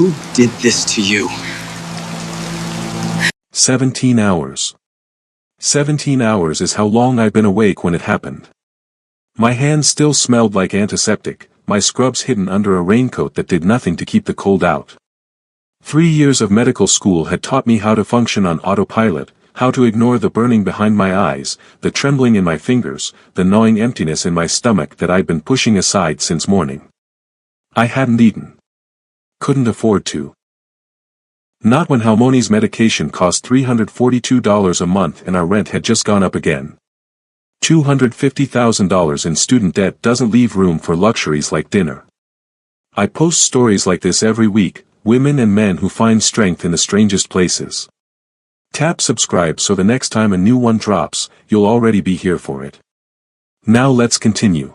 Who did this to you? 17 hours. 17 hours is how long I've been awake when it happened. My hands still smelled like antiseptic, my scrubs hidden under a raincoat that did nothing to keep the cold out. 3 years of medical school had taught me how to function on autopilot, how to ignore the burning behind my eyes, the trembling in my fingers, the gnawing emptiness in my stomach that I'd been pushing aside since morning. I hadn't eaten. Couldn't afford to. Not when Halmoni's medication cost $342 a month and our rent had just gone up again. $250,000 in student debt doesn't leave room for luxuries like dinner. I post stories like this every week, women and men who find strength in the strangest places. Tap subscribe so the next time a new one drops, you'll already be here for it. Now let's continue.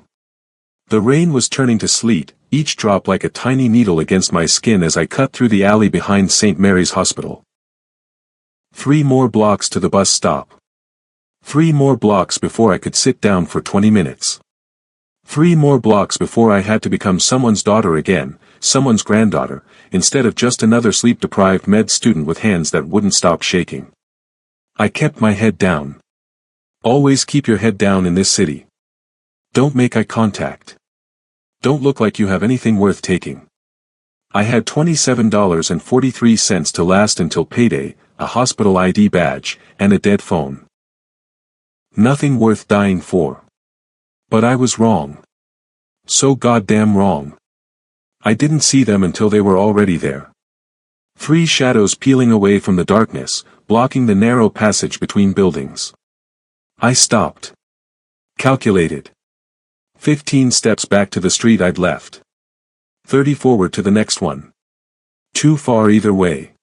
The rain was turning to sleet, each drop like a tiny needle against my skin as I cut through the alley behind St. Mary's Hospital. 3 more blocks to the bus stop. 3 more blocks before I could sit down for 20 minutes. 3 more blocks before I had to become someone's daughter again, someone's granddaughter, instead of just another sleep-deprived med student with hands that wouldn't stop shaking. I kept my head down. Always keep your head down in this city. Don't make eye contact. Don't look like you have anything worth taking. I had $27.43 to last until payday, a hospital ID badge, and a dead phone. Nothing worth dying for. But I was wrong. So goddamn wrong. I didn't see them until they were already there. 3 shadows peeling away from the darkness, blocking the narrow passage between buildings. I stopped. Calculated. 15 steps back to the street I'd left. 30 forward to the next one. Too far either way.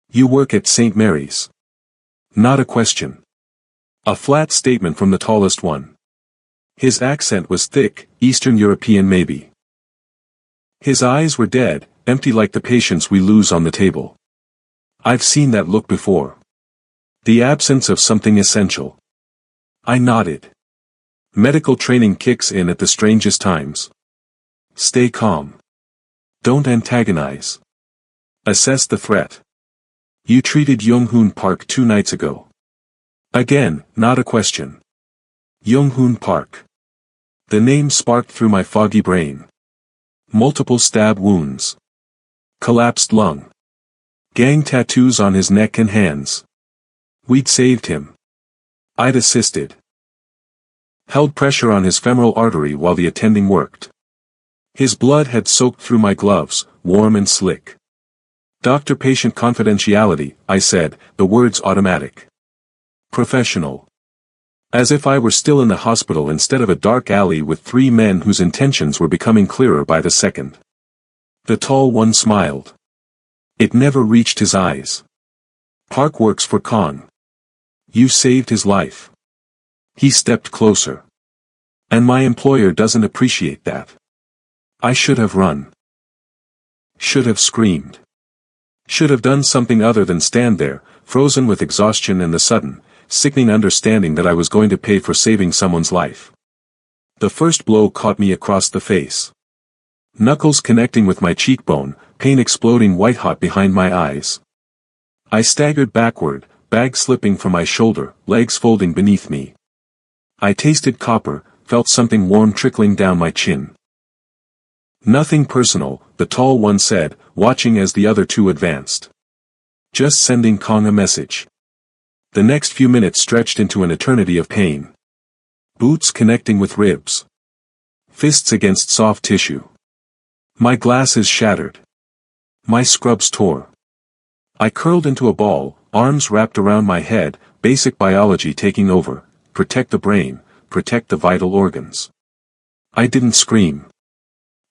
You work at St. Mary's. Not a question. A flat statement from the tallest one. His accent was thick, Eastern European maybe. His eyes were dead, empty like the patience we lose on the table. I've seen that look before. The absence of something essential. I nodded. Medical training kicks in at the strangest times. Stay calm. Don't antagonize. Assess the threat. You treated Young-hoon Park 2 nights ago. Again, not a question. Young-hoon Park. The name sparked through my foggy brain. Multiple stab wounds. Collapsed lung. Gang tattoos on his neck and hands. We'd saved him. I'd assisted. Held pressure on his femoral artery while the attending worked. His blood had soaked through my gloves, warm and slick. Doctor-patient confidentiality, I said, the words automatic. Professional. As if I were still in the hospital instead of a dark alley with 3 men whose intentions were becoming clearer by the second. The tall one smiled. It never reached his eyes. Park works for Khan. You saved his life. He stepped closer. And my employer doesn't appreciate that. I should have run. Should have screamed. Should have done something other than stand there, frozen with exhaustion and the sudden, sickening understanding that I was going to pay for saving someone's life. The first blow caught me across the face. Knuckles connecting with my cheekbone, pain exploding white-hot behind my eyes. I staggered backward, bag slipping from my shoulder, legs folding beneath me. I tasted copper, felt something warm trickling down my chin. Nothing personal, the tall one said, watching as the other 2 advanced. Just sending Kong a message. The next few minutes stretched into an eternity of pain. Boots connecting with ribs. Fists against soft tissue. My glasses shattered. My scrubs tore. I curled into a ball, arms wrapped around my head, basic biology taking over. Protect the brain, protect the vital organs. I didn't scream.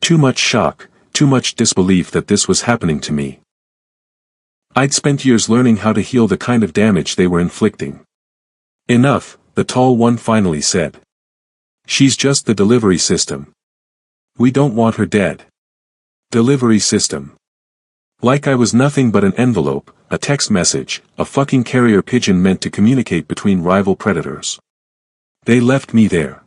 Too much shock, too much disbelief that this was happening to me. I'd spent years learning how to heal the kind of damage they were inflicting. Enough, the tall one finally said. She's just the delivery system. We don't want her dead. Delivery system. Like I was nothing but an envelope, a text message, a fucking carrier pigeon meant to communicate between rival predators. They left me there.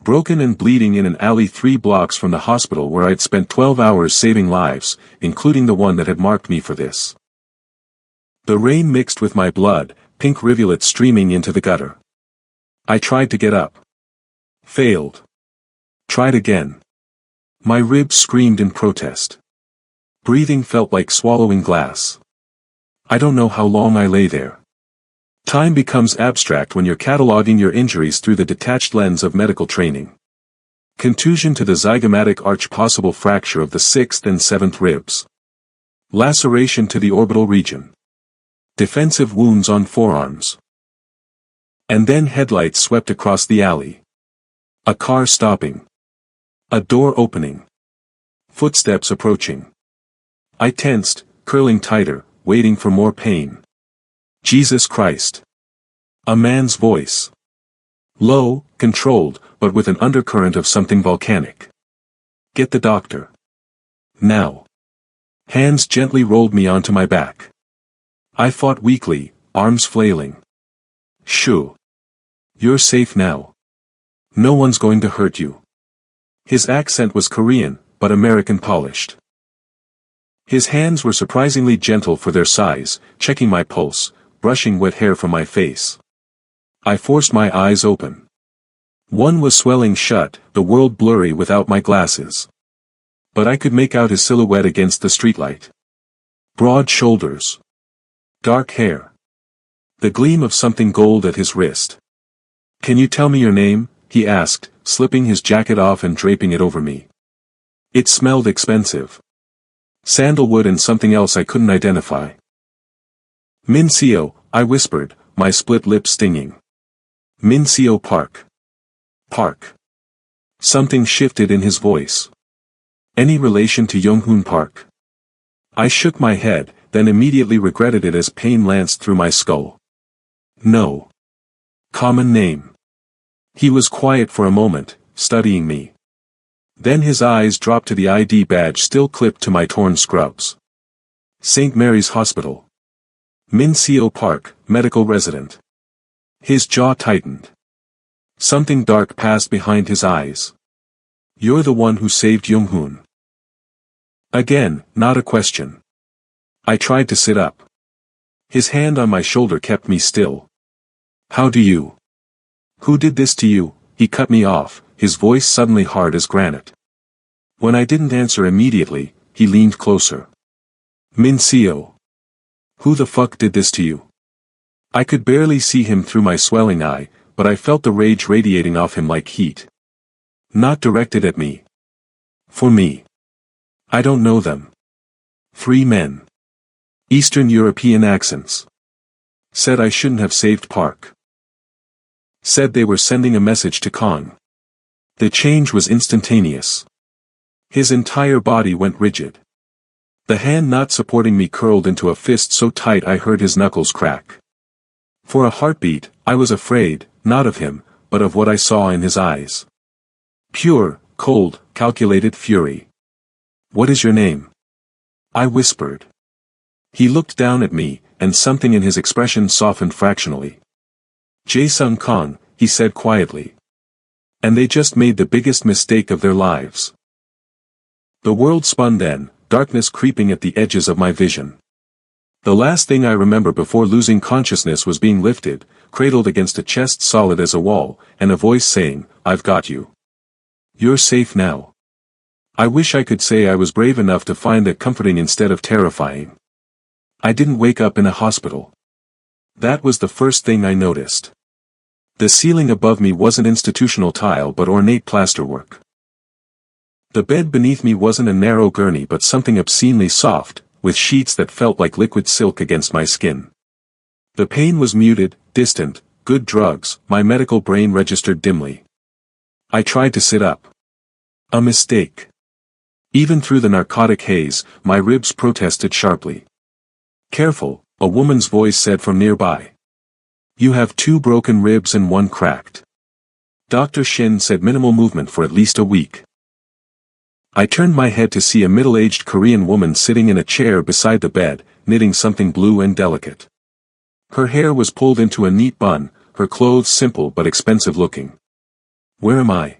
Broken and bleeding in an alley 3 blocks from the hospital where I'd spent 12 hours saving lives, including the one that had marked me for this. The rain mixed with my blood, pink rivulets streaming into the gutter. I tried to get up. Failed. Tried again. My ribs screamed in protest. Breathing felt like swallowing glass. I don't know how long I lay there. Time becomes abstract when you're cataloging your injuries through the detached lens of medical training. Contusion to the zygomatic arch, possible fracture of the 6th and 7th ribs. Laceration to the orbital region. Defensive wounds on forearms. And then headlights swept across the alley. A car stopping. A door opening. Footsteps approaching. I tensed, curling tighter, waiting for more pain. Jesus Christ. A man's voice. Low, controlled, but with an undercurrent of something volcanic. Get the doctor. Now. Hands gently rolled me onto my back. I fought weakly, arms flailing. Shoo. You're safe now. No one's going to hurt you. His accent was Korean, but American polished. His hands were surprisingly gentle for their size, checking my pulse, brushing wet hair from my face. I forced my eyes open. One was swelling shut, the world blurry without my glasses. But I could make out his silhouette against the streetlight. Broad shoulders. Dark hair. The gleam of something gold at his wrist. Can you tell me your name? He asked, slipping his jacket off and draping it over me. It smelled expensive. Sandalwood and something else I couldn't identify. Minseo, I whispered, my split lips stinging. Minseo Park. Park. Something shifted in his voice. Any relation to Younghoon Park? I shook my head, then immediately regretted it as pain lanced through my skull. No. Common name. He was quiet for a moment, studying me. Then his eyes dropped to the ID badge still clipped to my torn scrubs. St. Mary's Hospital. Minseo Park, medical resident. His jaw tightened. Something dark passed behind his eyes. You're the one who saved Younghoon. Again, not a question. I tried to sit up. His hand on my shoulder kept me still. How do you? Who did this to you? He cut me off, his voice suddenly hard as granite. When I didn't answer immediately, he leaned closer. Minseo. Who the fuck did this to you? I could barely see him through my swelling eye, but I felt the rage radiating off him like heat. Not directed at me. For me. I don't know them. 3 men. Eastern European accents. Said I shouldn't have saved Park. Said they were sending a message to Kong. The change was instantaneous. His entire body went rigid. The hand not supporting me curled into a fist so tight I heard his knuckles crack. For a heartbeat, I was afraid, not of him, but of what I saw in his eyes. Pure, cold, calculated fury. What is your name? I whispered. He looked down at me, and something in his expression softened fractionally. Jae-sung Kong, he said quietly. And they just made the biggest mistake of their lives. The world spun then, darkness creeping at the edges of my vision. The last thing I remember before losing consciousness was being lifted, cradled against a chest solid as a wall, and a voice saying, I've got you. You're safe now. I wish I could say I was brave enough to find that comforting instead of terrifying. I didn't wake up in a hospital. That was the first thing I noticed. The ceiling above me wasn't institutional tile but ornate plasterwork. The bed beneath me wasn't a narrow gurney but something obscenely soft, with sheets that felt like liquid silk against my skin. The pain was muted, distant, good drugs, my medical brain registered dimly. I tried to sit up. A mistake. Even through the narcotic haze, my ribs protested sharply. Careful, a woman's voice said from nearby. You have 2 broken ribs and 1 cracked. Dr. Shin said minimal movement for at least a week. I turned my head to see a middle-aged Korean woman sitting in a chair beside the bed, knitting something blue and delicate. Her hair was pulled into a neat bun, her clothes simple but expensive looking. Where am I?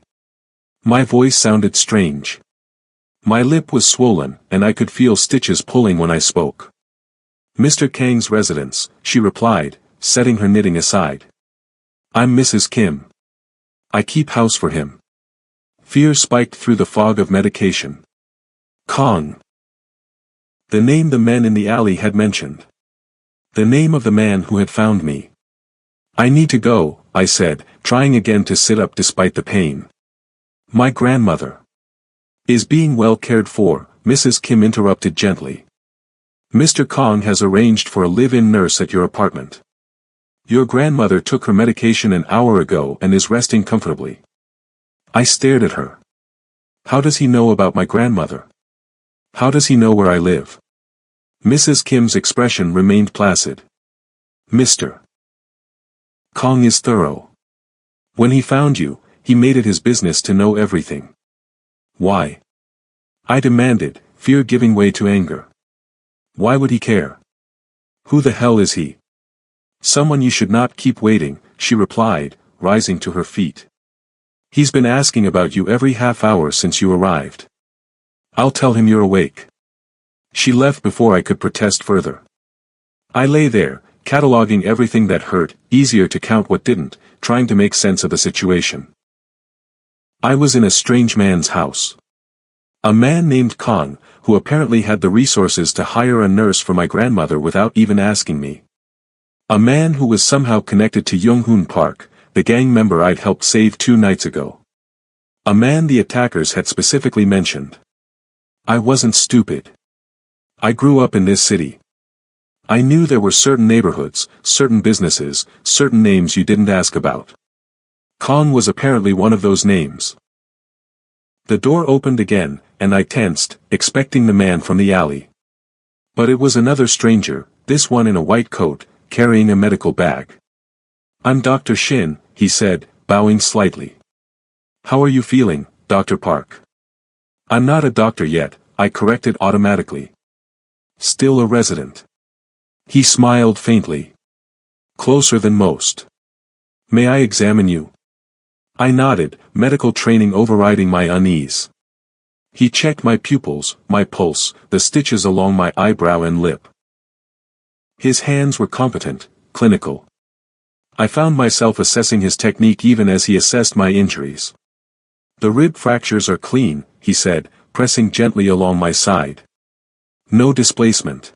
My voice sounded strange. My lip was swollen, and I could feel stitches pulling when I spoke. Mr. Kang's residence, she replied, setting her knitting aside. I'm Mrs. Kim. I keep house for him. Fear spiked through the fog of medication. Kong. The name the men in the alley had mentioned. The name of the man who had found me. I need to go, I said, trying again to sit up despite the pain. My grandmother is being well cared for, Mrs. Kim interrupted gently. Mr. Kong has arranged for a live-in nurse at your apartment. Your grandmother took her medication an hour ago and is resting comfortably. I stared at her. How does he know about my grandmother? How does he know where I live? Mrs. Kim's expression remained placid. Mr. Kong is thorough. When he found you, he made it his business to know everything. Why? I demanded, fear giving way to anger. Why would he care? Who the hell is he? Someone you should not keep waiting, she replied, rising to her feet. He's been asking about you every half hour since you arrived. I'll tell him you're awake. She left before I could protest further. I lay there, cataloging everything that hurt, easier to count what didn't, trying to make sense of the situation. I was in a strange man's house. A man named Kong, who apparently had the resources to hire a nurse for my grandmother without even asking me. A man who was somehow connected to Young-hoon Park, the gang member I'd helped save 2 nights ago. A man the attackers had specifically mentioned. I wasn't stupid. I grew up in this city. I knew there were certain neighborhoods, certain businesses, certain names you didn't ask about. Kong was apparently one of those names. The door opened again, and I tensed, expecting the man from the alley. But it was another stranger, this one in a white coat, carrying a medical bag. I'm Dr. Shin, he said, bowing slightly. How are you feeling, Dr. Park? I'm not a doctor yet, I corrected automatically. Still a resident. He smiled faintly. Closer than most. May I examine you? I nodded, medical training overriding my unease. He checked my pupils, my pulse, the stitches along my eyebrow and lip. His hands were competent, clinical. I found myself assessing his technique even as he assessed my injuries. The rib fractures are clean, he said, pressing gently along my side. No displacement.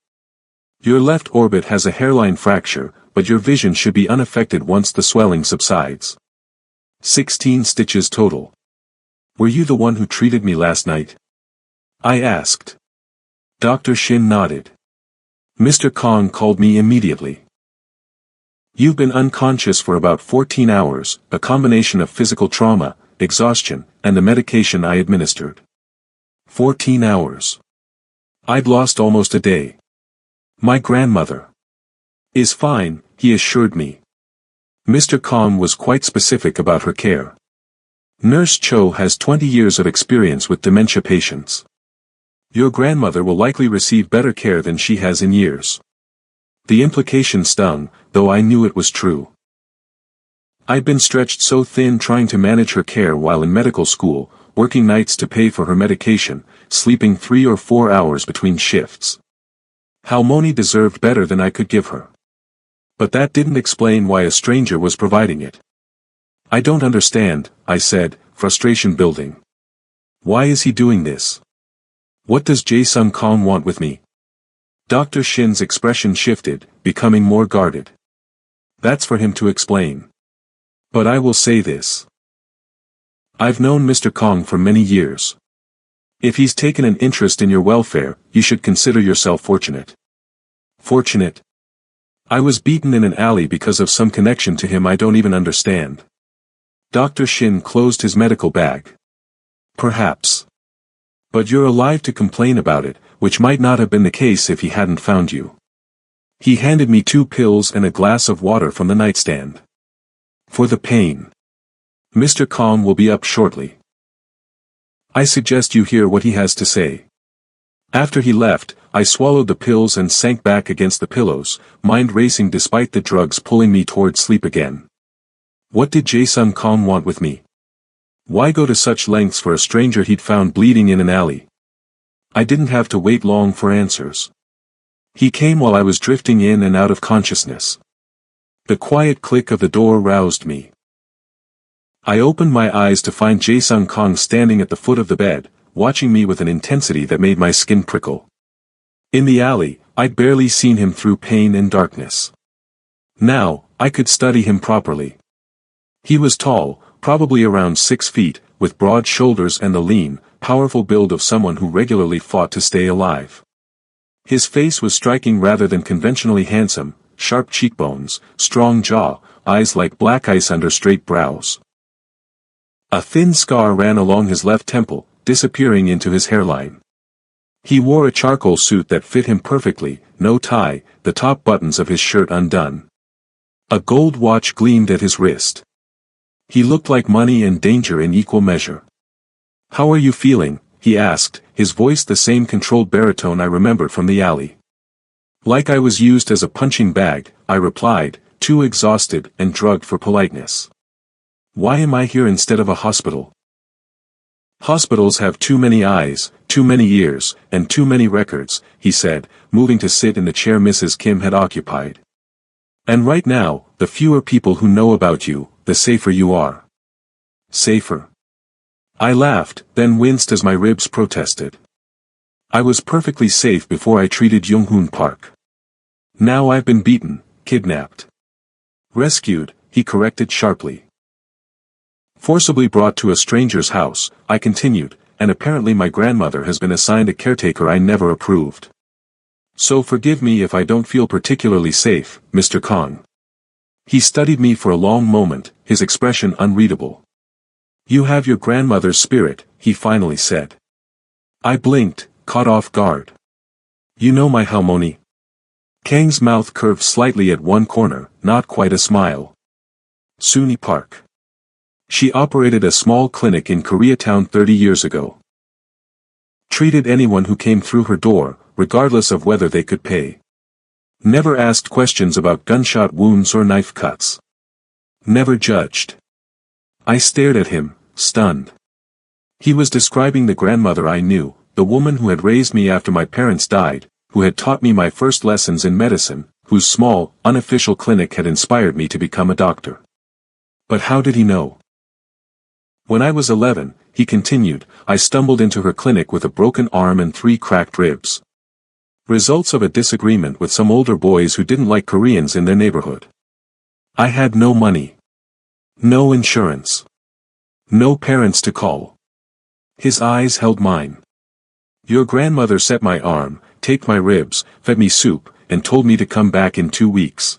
Your left orbit has a hairline fracture, but your vision should be unaffected once the swelling subsides. 16 stitches total. Were you the one who treated me last night? I asked. Dr. Shin nodded. Mr. Kong called me immediately. You've been unconscious for about 14 hours, a combination of physical trauma, exhaustion, and the medication I administered. 14 hours. I'd lost almost a day. My grandmother is fine, he assured me. Mr. Kong was quite specific about her care. Nurse Cho has 20 years of experience with dementia patients. Your grandmother will likely receive better care than she has in years. The implication stung, though I knew it was true. I'd been stretched so thin trying to manage her care while in medical school, working nights to pay for her medication, sleeping 3 or 4 hours between shifts. How Moni deserved better than I could give her. But that didn't explain why a stranger was providing it. I don't understand, I said, frustration building. Why is he doing this? What does Jae-sung Kong want with me? Dr. Shin's expression shifted, becoming more guarded. That's for him to explain. But I will say this. I've known Mr. Kong for many years. If he's taken an interest in your welfare, you should consider yourself fortunate. Fortunate? I was beaten in an alley because of some connection to him I don't even understand. Dr. Shin closed his medical bag. Perhaps. But you're alive to complain about it, which might not have been the case if he hadn't found you. He handed me 2 pills and a glass of water from the nightstand. For the pain. Mr. Kong will be up shortly. I suggest you hear what he has to say. After he left, I swallowed the pills and sank back against the pillows, mind racing despite the drugs pulling me toward sleep again. What did Jae-sung Kong want with me? Why go to such lengths for a stranger he'd found bleeding in an alley? I didn't have to wait long for answers. He came while I was drifting in and out of consciousness. The quiet click of the door roused me. I opened my eyes to find Jae-sung Kang standing at the foot of the bed, watching me with an intensity that made my skin prickle. In the alley, I'd barely seen him through pain and darkness. Now, I could study him properly. He was tall, probably around 6 feet, with broad shoulders and the lean, powerful build of someone who regularly fought to stay alive. His face was striking rather than conventionally handsome, sharp cheekbones, strong jaw, eyes like black ice under straight brows. A thin scar ran along his left temple, disappearing into his hairline. He wore a charcoal suit that fit him perfectly, no tie, the top buttons of his shirt undone. A gold watch gleamed at his wrist. He looked like money and danger in equal measure. "How are you feeling?" he asked, his voice the same controlled baritone I remembered from the alley. Like I was used as a punching bag, I replied, too exhausted and drugged for politeness. "Why am I here instead of a hospital?" "Hospitals have too many eyes, too many ears, and too many records," he said, moving to sit in the chair Mrs. Kim had occupied. "And right now, the fewer people who know about you, the safer you are." Safer? I laughed, then winced as my ribs protested. I was perfectly safe before I treated Junghoon Park. Now I've been beaten, kidnapped. Rescued, he corrected sharply. Forcibly brought to a stranger's house, I continued, and apparently my grandmother has been assigned a caretaker I never approved. So forgive me if I don't feel particularly safe, Mr. Kang. He studied me for a long moment, his expression unreadable. "You have your grandmother's spirit," he finally said. I blinked, caught off guard. "You know my Halmoni?" Kang's mouth curved slightly at one corner, not quite a smile. "Suni Park. She operated a small clinic in Koreatown 30 years ago. Treated anyone who came through her door, regardless of whether they could pay. Never asked questions about gunshot wounds or knife cuts. Never judged." I stared at him, stunned. He was describing the grandmother I knew, the woman who had raised me after my parents died, who had taught me my first lessons in medicine, whose small, unofficial clinic had inspired me to become a doctor. But how did he know? "When I was 11, he continued, I stumbled into her clinic with a broken arm and 3 cracked ribs. Results of a disagreement with some older boys who didn't like Koreans in their neighborhood. I had no money. No insurance. No parents to call." His eyes held mine. "Your grandmother set my arm, taped my ribs, fed me soup, and told me to come back in 2 weeks.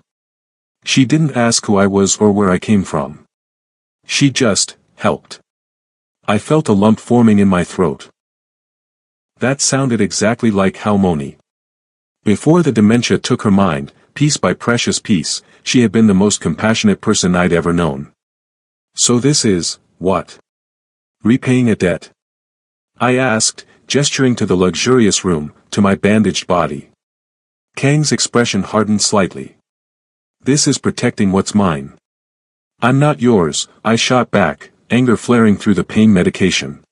She didn't ask who I was or where I came from. She just helped." I felt a lump forming in my throat. That sounded exactly like Halmoni. Before the dementia took her mind, piece by precious piece, she had been the most compassionate person I'd ever known. So this is, what? Repaying a debt? I asked, gesturing to the luxurious room, to my bandaged body. Kang's expression hardened slightly. "This is protecting what's mine." "I'm not yours," I shot back, anger flaring through the pain medication.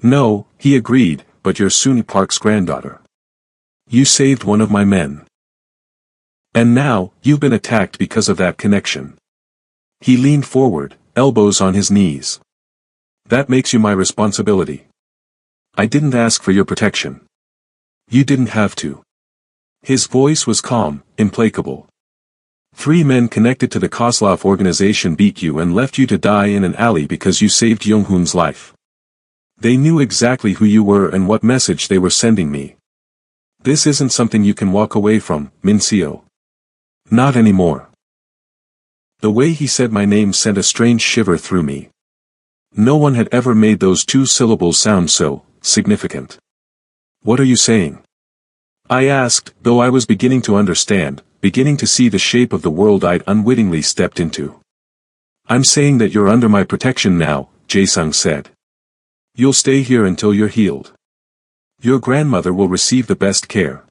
"No," he agreed, "but you're Suni Park's granddaughter. You saved one of my men. And now, you've been attacked because of that connection." He leaned forward, elbows on his knees. "That makes you my responsibility. I didn't ask for your protection. You didn't have to." His voice was calm, implacable. 3 men connected to the Kozlov organization beat you and left you to die in an alley because you saved Junghoon's life. They knew exactly who you were and what message they were sending me. This isn't something you can walk away from, Min-seo. Not anymore. The way he said my name sent a strange shiver through me. No one had ever made those 2 syllables sound so significant. "What are you saying?" I asked, though I was beginning to understand, beginning to see the shape of the world I'd unwittingly stepped into. "I'm saying that you're under my protection now," Jae-sung said. "You'll stay here until you're healed. Your grandmother will receive the best care.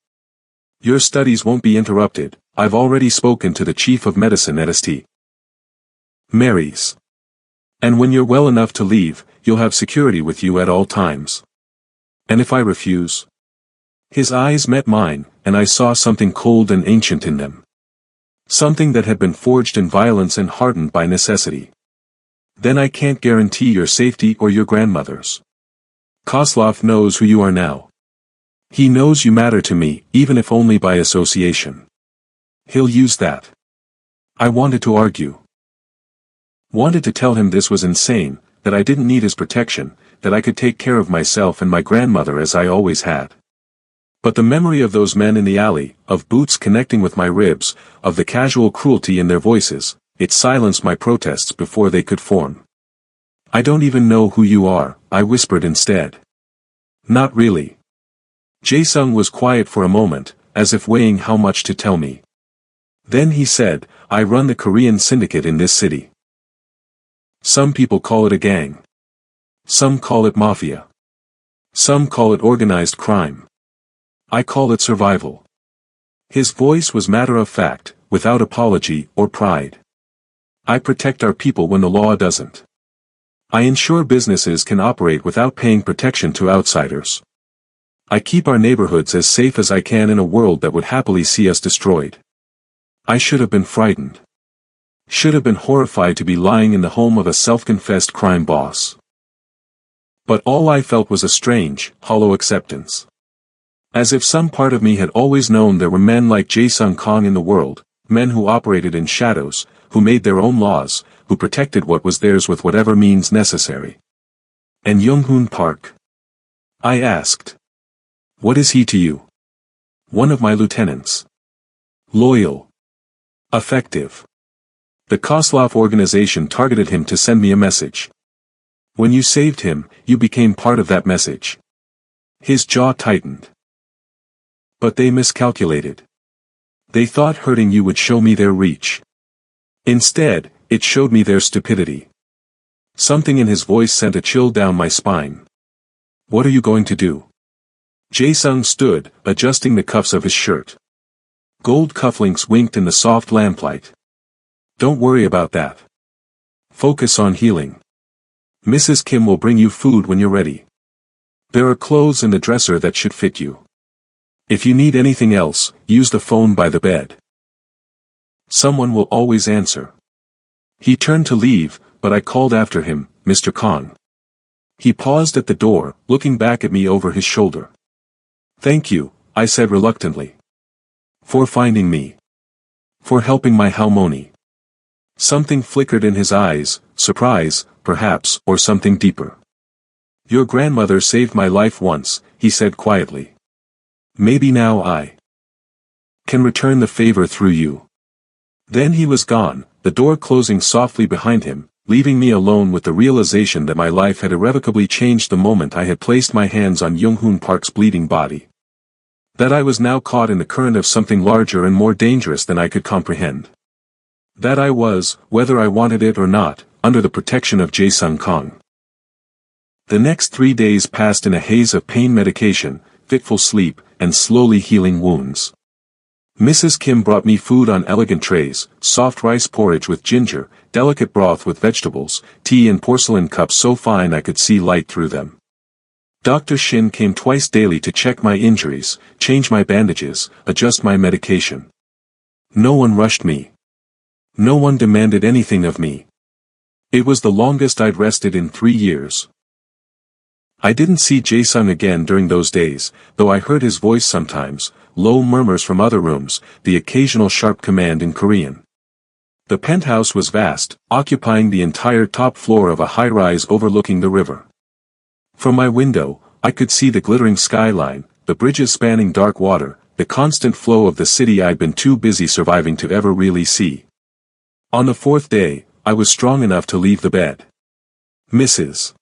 Your studies won't be interrupted. I've already spoken to the chief of medicine at St. Mary's. And when you're well enough to leave, you'll have security with you at all times. And if I refuse? His eyes met mine, and I saw something cold and ancient in them. Something that had been forged in violence and hardened by necessity. Then I can't guarantee your safety or your grandmother's. Kozlov knows who you are now. He knows you matter to me, even if only by association. He'll use that. I wanted to argue. Wanted to tell him this was insane, that I didn't need his protection, that I could take care of myself and my grandmother as I always had. But the memory of those men in the alley, of boots connecting with my ribs, of the casual cruelty in their voices, it silenced my protests before they could form. I don't even know who you are, I whispered instead. Not really. Jae-sung was quiet for a moment, as if weighing how much to tell me. Then he said, I run the Korean syndicate in this city. Some people call it a gang. Some call it mafia. Some call it organized crime. I call it survival. His voice was matter-of-fact, without apology or pride. I protect our people when the law doesn't. I ensure businesses can operate without paying protection to outsiders. I keep our neighborhoods as safe as I can in a world that would happily see us destroyed. I should have been frightened. Should have been horrified to be lying in the home of a self-confessed crime boss. But all I felt was a strange, hollow acceptance. As if some part of me had always known there were men like Jae-sung Kang in the world, men who operated in shadows, who made their own laws, who protected what was theirs with whatever means necessary. And Young-hoon Park? I asked. What is he to you? One of my lieutenants. Loyal. Effective. The Kozlov organization targeted him to send me a message. When you saved him, you became part of that message. His jaw tightened. But they miscalculated. They thought hurting you would show me their reach. Instead, it showed me their stupidity. Something in his voice sent a chill down my spine. What are you going to do? Jae-sung stood, adjusting the cuffs of his shirt. Gold cufflinks winked in the soft lamplight. Don't worry about that. Focus on healing. Mrs. Kim will bring you food when you're ready. There are clothes in the dresser that should fit you. If you need anything else, use the phone by the bed. Someone will always answer. He turned to leave, but I called after him, Mr. Kang. He paused at the door, looking back at me over his shoulder. Thank you, I said reluctantly. For finding me. For helping my Halmoni. Something flickered in his eyes, surprise, perhaps, or something deeper. Your grandmother saved my life once, he said quietly. Maybe now I can return the favor through you. Then he was gone, the door closing softly behind him, leaving me alone with the realization that my life had irrevocably changed the moment I had placed my hands on Young-hoon Park's bleeding body. That I was now caught in the current of something larger and more dangerous than I could comprehend. That I was, whether I wanted it or not, under the protection of Jae-sung Kang. The next 3 days passed in a haze of pain medication, fitful sleep, and slowly healing wounds. Mrs. Kim brought me food on elegant trays, soft rice porridge with ginger, delicate broth with vegetables, tea in porcelain cups so fine I could see light through them. Dr. Shin came twice daily to check my injuries, change my bandages, adjust my medication. No one rushed me. No one demanded anything of me. It was the longest I'd rested in 3 years. I didn't see Jae-sung again during those days, though I heard his voice sometimes, low murmurs from other rooms, the occasional sharp command in Korean. The penthouse was vast, occupying the entire top floor of a high-rise overlooking the river. From my window, I could see the glittering skyline, the bridges spanning dark water, the constant flow of the city I'd been too busy surviving to ever really see. On the 4th day, I was strong enough to leave the bed. Mrs.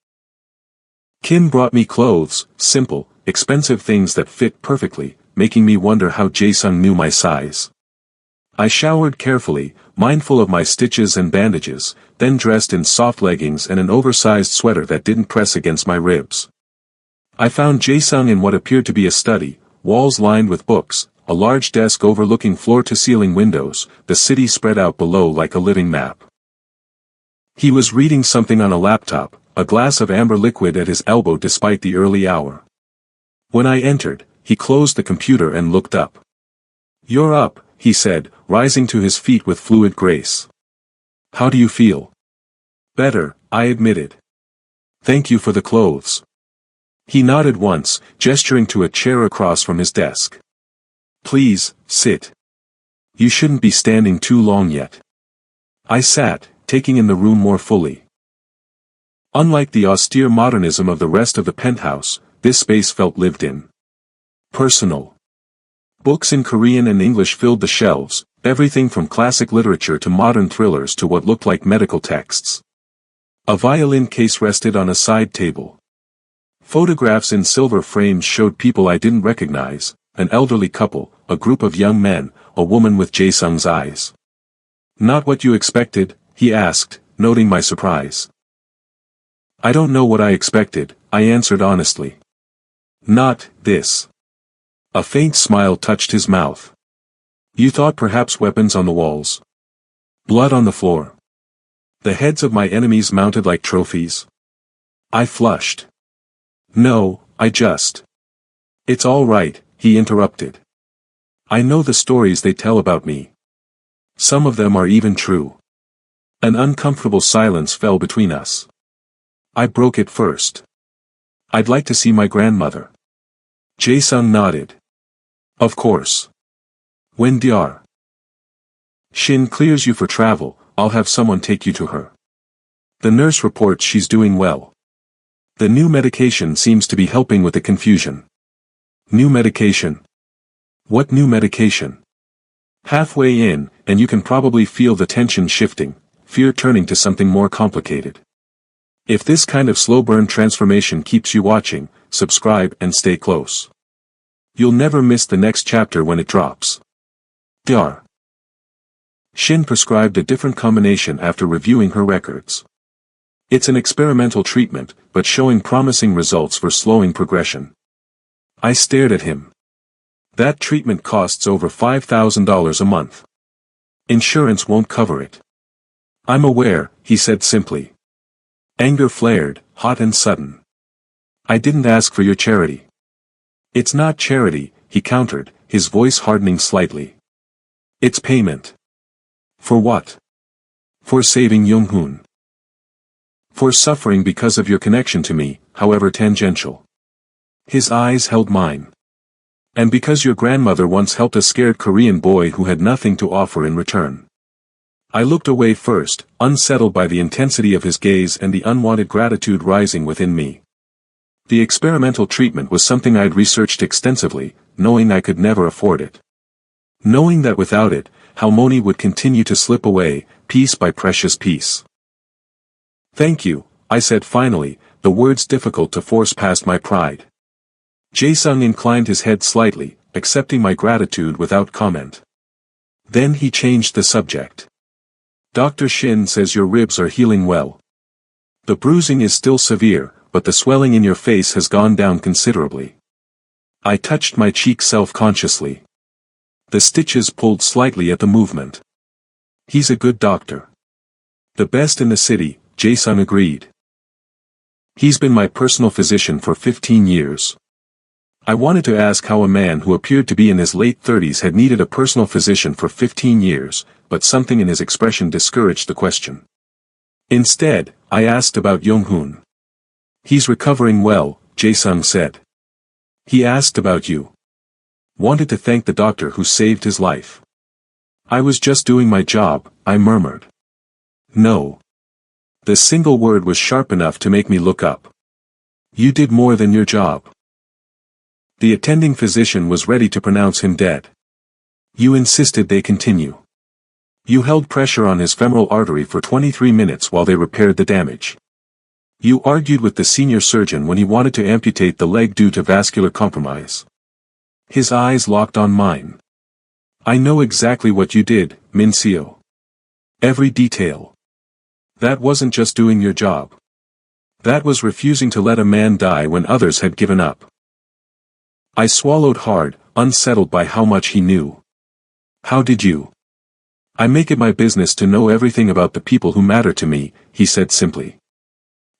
Kim brought me clothes, simple, expensive things that fit perfectly, making me wonder how Jae-sung knew my size. I showered carefully, mindful of my stitches and bandages, then dressed in soft leggings and an oversized sweater that didn't press against my ribs. I found Jae-sung in what appeared to be a study, walls lined with books, a large desk overlooking floor-to-ceiling windows, the city spread out below like a living map. He was reading something on a laptop, a glass of amber liquid at his elbow despite the early hour. When I entered, he closed the computer and looked up. "You're up," he said, rising to his feet with fluid grace. "How do you feel?" "Better," I admitted. "Thank you for the clothes." He nodded once, gesturing to a chair across from his desk. "Please, sit. You shouldn't be standing too long yet." I sat, taking in the room more fully. Unlike the austere modernism of the rest of the penthouse, this space felt lived in. Personal. Books in Korean and English filled the shelves, everything from classic literature to modern thrillers to what looked like medical texts. A violin case rested on a side table. Photographs in silver frames showed people I didn't recognize, an elderly couple, a group of young men, a woman with Jae-sung's eyes. "Not what you expected?" he asked, noting my surprise. "I don't know what I expected," I answered honestly. "Not this." A faint smile touched his mouth. "You thought perhaps weapons on the walls? Blood on the floor? The heads of my enemies mounted like trophies?" I flushed. "No, I just—" "It's all right," he interrupted. "I know the stories they tell about me. Some of them are even true." An uncomfortable silence fell between us. I broke it first. "I'd like to see my grandmother." Jae-sung nodded. "Of course. When Dr. Shin clears you for travel, I'll have someone take you to her. The nurse reports she's doing well. The new medication seems to be helping with the confusion." "New medication? What new medication?" Halfway in, and you can probably feel the tension shifting, fear turning to something more complicated. If this kind of slow burn transformation keeps you watching, subscribe and stay close. You'll never miss the next chapter when it drops. Dr. Shin prescribed a different combination after reviewing her records. It's an experimental treatment, but showing promising results for slowing progression. I stared at him. That treatment costs over $5,000 a month. Insurance won't cover it. "I'm aware," he said simply. Anger flared, hot and sudden. "I didn't ask for your charity." "It's not charity," he countered, his voice hardening slightly. "It's payment." "For what?" "For saving Young-hoon. For suffering because of your connection to me, however tangential." His eyes held mine. "And because your grandmother once helped a scared Korean boy who had nothing to offer in return." I looked away first, unsettled by the intensity of his gaze and the unwanted gratitude rising within me. The experimental treatment was something I'd researched extensively, knowing I could never afford it. Knowing that without it, Halmoni would continue to slip away, piece by precious piece. "Thank you," I said finally, the words difficult to force past my pride. Jae-sung inclined his head slightly, accepting my gratitude without comment. Then he changed the subject. "Dr. Shin says your ribs are healing well. The bruising is still severe, but the swelling in your face has gone down considerably." I touched my cheek self-consciously. The stitches pulled slightly at the movement. "He's a good doctor." "The best in the city," Jae-sung agreed. "He's been my personal physician for 15 years. I wanted to ask how a man who appeared to be in his late 30s had needed a personal physician for 15 years, but something in his expression discouraged the question. Instead, I asked about Young-hoon. "He's recovering well," Jae-sung said. "He asked about you. Wanted to thank the doctor who saved his life." "I was just doing my job," I murmured. "No." The single word was sharp enough to make me look up. "You did more than your job." The attending physician was ready to pronounce him dead. "You insisted they continue. You held pressure on his femoral artery for 23 minutes while they repaired the damage. You argued with the senior surgeon when he wanted to amputate the leg due to vascular compromise." His eyes locked on mine. "I know exactly what you did, Min Seo. Every detail. That wasn't just doing your job. That was refusing to let a man die when others had given up." I swallowed hard, unsettled by how much he knew. "How did you?" I make it my business to know everything about the people who matter to me, he said simply.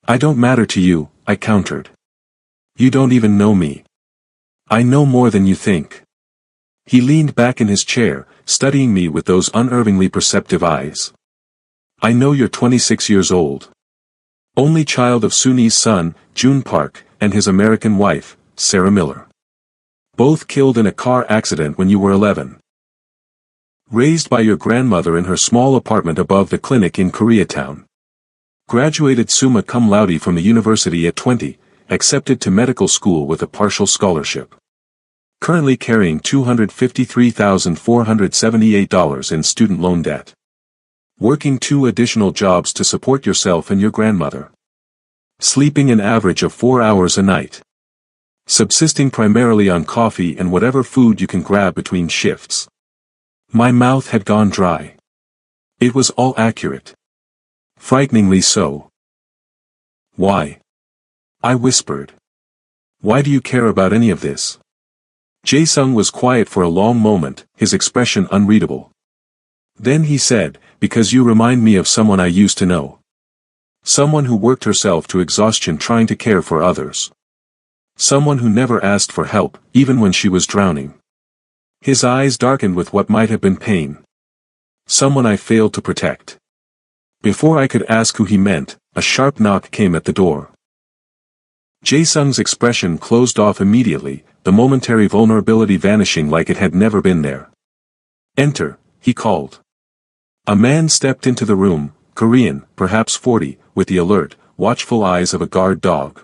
I don't matter to you, I countered. You don't even know me. I know more than you think. He leaned back in his chair, studying me with those unervingly perceptive eyes. I know you're 26 years old. Only child of Suni's son, June Park, and his American wife, Sarah Miller. Both killed in a car accident when you were 11. Raised by your grandmother in her small apartment above the clinic in Koreatown. Graduated summa cum laude from the university at 20, accepted to medical school with a partial scholarship. Currently carrying $253,478 in student loan debt. Working 2 additional jobs to support yourself and your grandmother. Sleeping an average of 4 hours a night. Subsisting primarily on coffee and whatever food you can grab between shifts. My mouth had gone dry. It was all accurate. Frighteningly so. Why? I whispered. Why do you care about any of this? Jae-sung was quiet for a long moment, his expression unreadable. Then he said, because you remind me of someone I used to know. Someone who worked herself to exhaustion trying to care for others. Someone who never asked for help, even when she was drowning. His eyes darkened with what might have been pain. Someone I failed to protect. Before I could ask who he meant, a sharp knock came at the door. Jae-sung's expression closed off immediately, the momentary vulnerability vanishing like it had never been there. Enter, he called. A man stepped into the room, Korean, perhaps 40, with the alert, watchful eyes of a guard dog.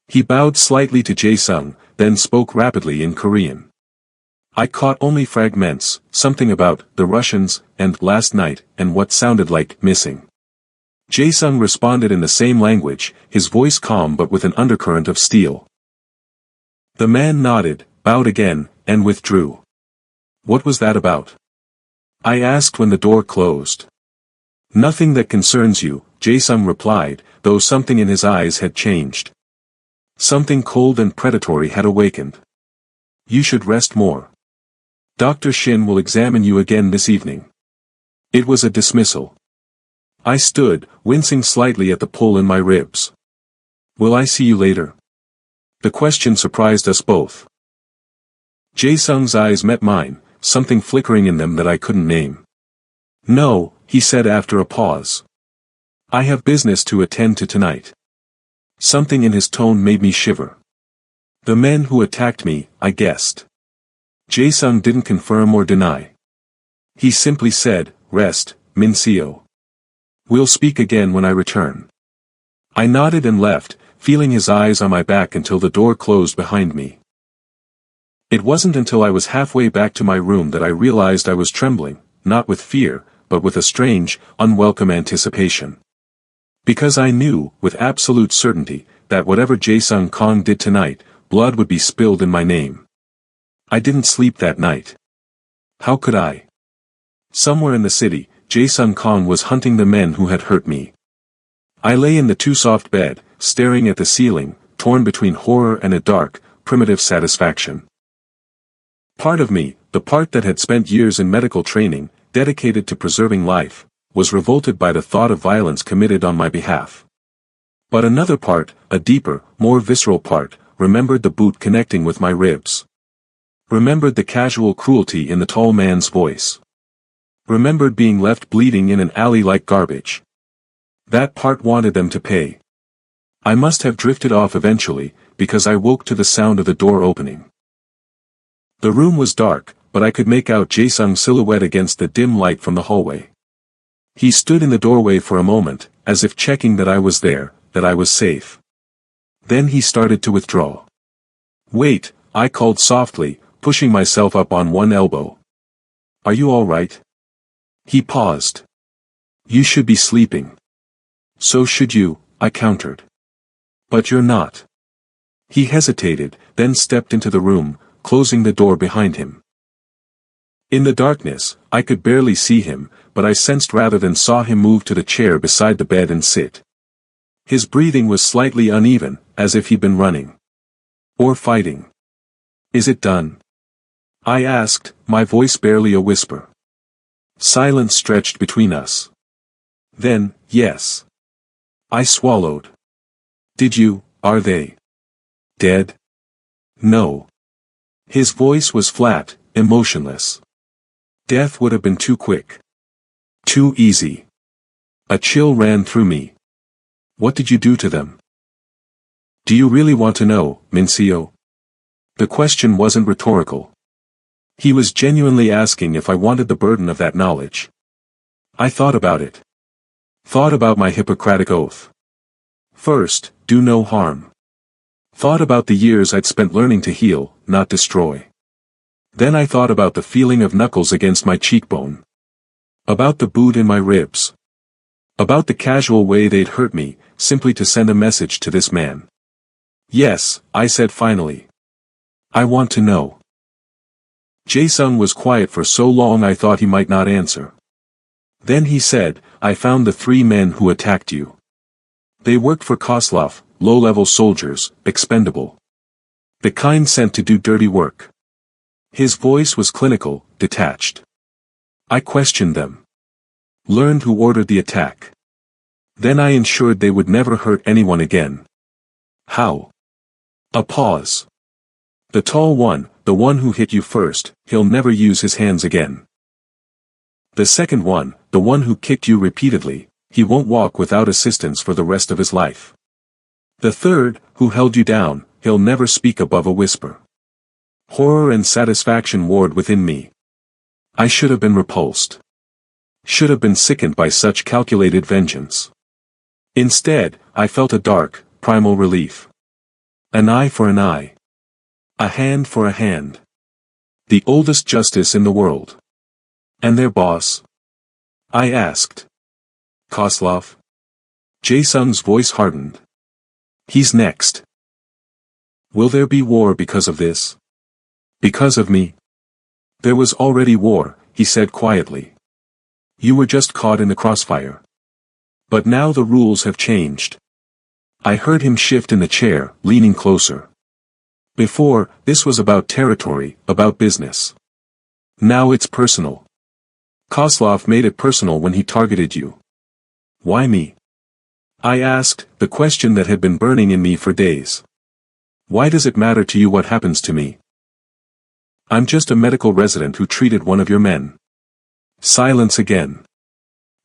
He bowed slightly to Jae-sung, then spoke rapidly in Korean. I caught only fragments, something about the Russians, and last night, and what sounded like missing. Jae-sung responded in the same language, his voice calm but with an undercurrent of steel. The man nodded, bowed again, and withdrew. What was that about? I asked when the door closed. Nothing that concerns you, Jae-sung replied, though something in his eyes had changed. Something cold and predatory had awakened. You should rest more. Dr. Shin will examine you again this evening. It was a dismissal. I stood, wincing slightly at the pull in my ribs. Will I see you later? The question surprised us both. Jae-sung's eyes met mine, something flickering in them that I couldn't name. No, he said after a pause. I have business to attend to tonight. Something in his tone made me shiver. The men who attacked me, I guessed. Jae-sung didn't confirm or deny. He simply said, rest, Min-seo. We'll speak again when I return. I nodded and left, feeling his eyes on my back until the door closed behind me. It wasn't until I was halfway back to my room that I realized I was trembling, not with fear, but with a strange, unwelcome anticipation. Because I knew, with absolute certainty, that whatever Jae-sung Kang did tonight, blood would be spilled in my name. I didn't sleep that night. How could I? Somewhere in the city, Jae-sung Kang was hunting the men who had hurt me. I lay in the too-soft bed, staring at the ceiling, torn between horror and a dark, primitive satisfaction. Part of me, the part that had spent years in medical training, dedicated to preserving life, was revolted by the thought of violence committed on my behalf. But another part, a deeper, more visceral part, remembered the boot connecting with my ribs. Remembered the casual cruelty in the tall man's voice. Remembered being left bleeding in an alley like garbage. That part wanted them to pay. I must have drifted off eventually, because I woke to the sound of the door opening. The room was dark, but I could make out Jae-sung's silhouette against the dim light from the hallway. He stood in the doorway for a moment, as if checking that I was there, that I was safe. Then he started to withdraw. Wait, I called softly, pushing myself up on one elbow. Are you all right? He paused. You should be sleeping. So should you, I countered. But you're not. He hesitated, then stepped into the room, closing the door behind him. In the darkness, I could barely see him, but I sensed rather than saw him move to the chair beside the bed and sit. His breathing was slightly uneven, as if he'd been running. Or fighting. Is it done? I asked, my voice barely a whisper. Silence stretched between us. Then, yes. I swallowed. Are they dead? No. His voice was flat, emotionless. Death would have been too quick. Too easy. A chill ran through me. What did you do to them? Do you really want to know, Mincio? The question wasn't rhetorical. He was genuinely asking if I wanted the burden of that knowledge. I thought about it. Thought about my Hippocratic oath. First, do no harm. Thought about the years I'd spent learning to heal, not destroy. Then I thought about the feeling of knuckles against my cheekbone. About the boot in my ribs. About the casual way they'd hurt me, simply to send a message to this man. Yes, I said finally. I want to know. Jae-sung was quiet for so long I thought he might not answer. Then he said, I found the 3 men who attacked you. They worked for Koslov, low-level soldiers, expendable. The kind sent to do dirty work. His voice was clinical, detached. I questioned them. Learned who ordered the attack. Then I ensured they would never hurt anyone again. How? A pause. The tall one, the one who hit you first, he'll never use his hands again. The second one, the one who kicked you repeatedly, he won't walk without assistance for the rest of his life. The third, who held you down, he'll never speak above a whisper. Horror and satisfaction warred within me. I should have been repulsed. Should have been sickened by such calculated vengeance. Instead, I felt a dark, primal relief. An eye for an eye. A hand for a hand. The oldest justice in the world. And their boss? I asked. Koslov? Jae-sung's voice hardened. He's next. Will there be war because of this? Because of me? There was already war, he said quietly. You were just caught in the crossfire. But now the rules have changed. I heard him shift in the chair, leaning closer. Before, this was about territory, about business. Now it's personal. Koslov made it personal when he targeted you. Why me? I asked, the question that had been burning in me for days. Why does it matter to you what happens to me? I'm just a medical resident who treated one of your men. Silence again.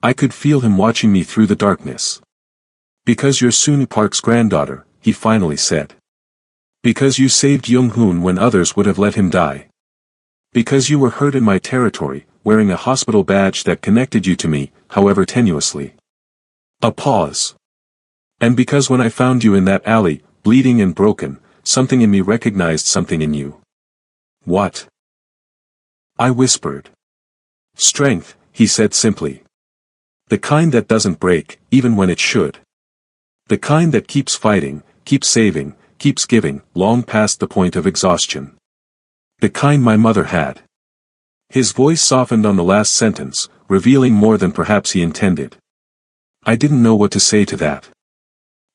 I could feel him watching me through the darkness. Because you're Sunu Park's granddaughter, he finally said. Because you saved Jung-hoon when others would have let him die. Because you were hurt in my territory, wearing a hospital badge that connected you to me, however tenuously. A pause. And because when I found you in that alley, bleeding and broken, something in me recognized something in you. What? I whispered. Strength, he said simply. The kind that doesn't break, even when it should. The kind that keeps fighting, keeps saving, keeps giving, long past the point of exhaustion. The kind my mother had. His voice softened on the last sentence, revealing more than perhaps he intended. I didn't know what to say to that.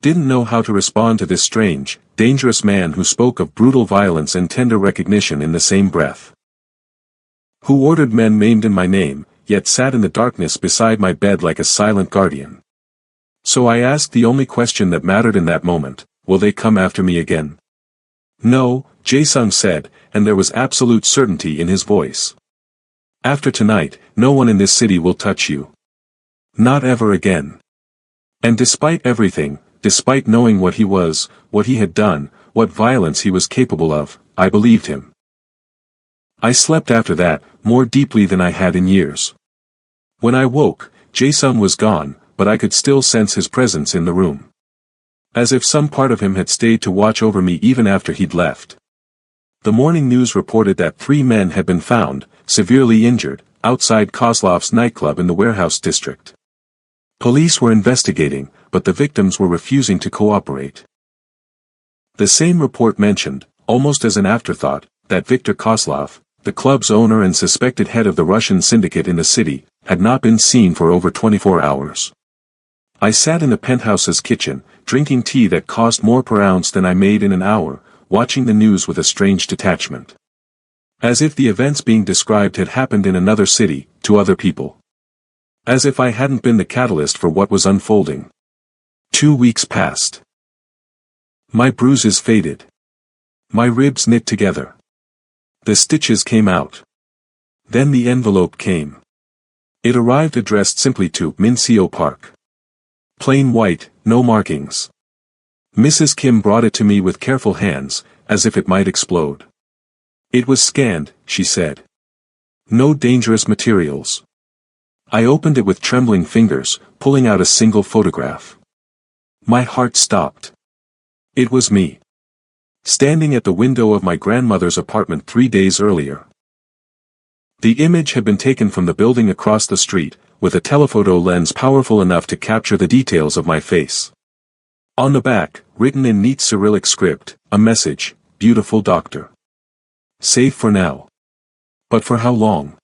Didn't know how to respond to this strange, dangerous man who spoke of brutal violence and tender recognition in the same breath. Who ordered men maimed in my name, yet sat in the darkness beside my bed like a silent guardian. So I asked the only question that mattered in that moment, will they come after me again? No, Jae-sung said, and there was absolute certainty in his voice. After tonight, no one in this city will touch you. Not ever again. And despite everything, despite knowing what he was, what he had done, what violence he was capable of, I believed him. I slept after that, more deeply than I had in years. When I woke, Jae-sung was gone, but I could still sense his presence in the room. As if some part of him had stayed to watch over me even after he'd left. The morning news reported that 3 men had been found, severely injured, outside Koslov's nightclub in the warehouse district. Police were investigating, but the victims were refusing to cooperate. The same report mentioned, almost as an afterthought, that Viktor Koslov, the club's owner and suspected head of the Russian syndicate in the city, had not been seen for over 24 hours. I sat in the penthouse's kitchen, drinking tea that cost more per ounce than I made in an hour, watching the news with a strange detachment. As if the events being described had happened in another city, to other people. As if I hadn't been the catalyst for what was unfolding. 2 weeks passed. My bruises faded. My ribs knit together. The stitches came out. Then the envelope came. It arrived addressed simply to Mincio Park. Plain white, no markings. Mrs. Kim brought it to me with careful hands, as if it might explode. It was scanned, she said. No dangerous materials. I opened it with trembling fingers, pulling out a single photograph. My heart stopped. It was me. Standing at the window of my grandmother's apartment 3 days earlier. The image had been taken from the building across the street, with a telephoto lens powerful enough to capture the details of my face. On the back, written in neat Cyrillic script, a message, "Beautiful doctor. Safe for now. But for how long?"